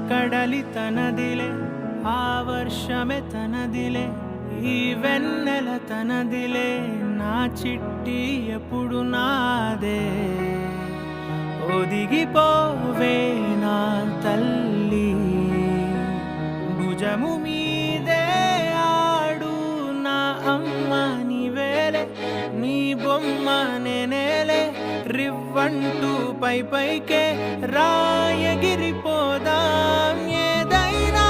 కడలి తనదిలే, ఆ వర్షమే తనదిలే, ఈ వెన్నెల తనదిలే, నా చిట్టి ఎప్పుడు నాదే. ఒదిగిపోవే నా తల్లి, భుజము మీదే ఆడు నా అమ్మ నీవేలే, నీ బొమ్మ నేనేలే, రివ్వంటూ పై పైకే రాయగిరిపోదాం. ఏదైనా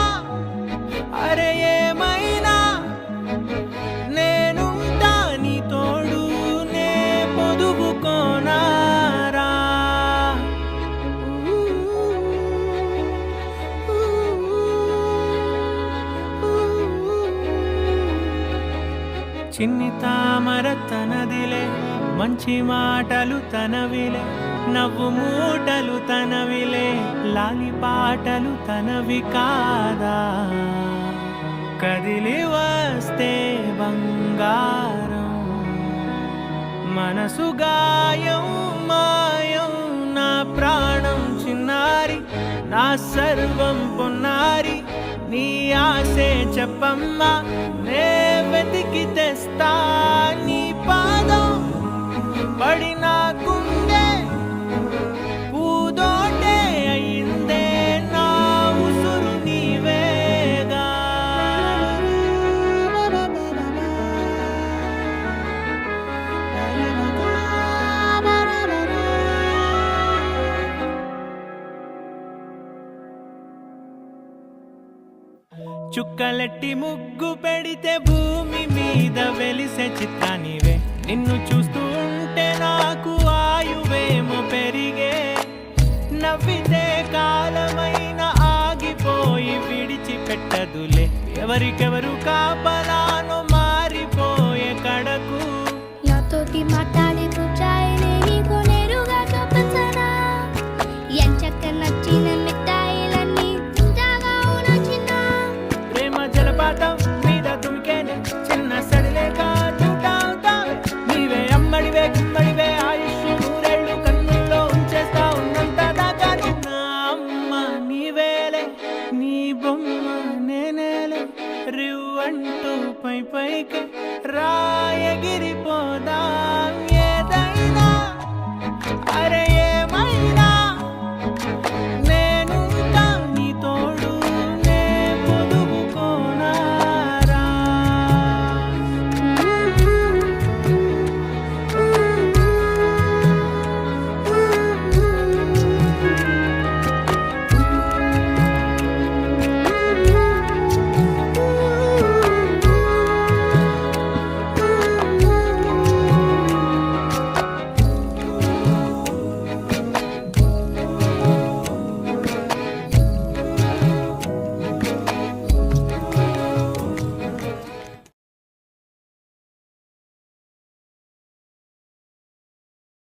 అరే ఏమైనా నేనుంటా నీ తోడు, నే పొదుపుకోనారా. చిన్ని తామర తనదిలే, మంచి మాటలు తనవిలే, నవ్వు మూటలు తనవిలే, లాలి పాటలు తనవి కాదా. కదిలి వస్తే బంగారం, మనసు గాయం మాయం, నా ప్రాణం చిన్నారి, నా సర్వం పొన్నారి, నీ ఆశే చెప్పమ్మా, నే వెతికి తెస్తా నీ పాదం. పడిన గుండె పూదోటే అయిందే, నా ఉసురు నీవేగా. చుక్కలెట్టి ముగ్గు పెడితే భూమి మీద వెలిసే చిత్రానివే, నిన్ను చూస్తూ ఉంటే నాకు ఆయువేమో పెరిగే. నవ్వితే కాలమైన ఆగిపోయి విడిచిపెట్టదులే, ఎవరికెవరు కాపలానో మారిపోయే కడకు. నాతోటి మాట్లాడే పుచ్చాయినే నీకు నేరుగా చూపించనా, ఎంచక్క నచ్చిన మిఠాయిలన్నీ తింటాగా నచ్చిన. ప్రేమ జలపాతం మీద తుమికేనే, చిన్న సడిలేక చూటావుతావే, నీవే అమ్మడివే గుమ్మడివే, ఆయుష్ నూరేళ్ళు కన్నుల్లో ఉంచేస్తా ఉన్నంత దాకా. నా అమ్మ నీవేలే, నీ బొమ్మ నేనేలే, రివ్వంటూ పై పైకి రాయగిరిపోదాం. ఏదైనా అరే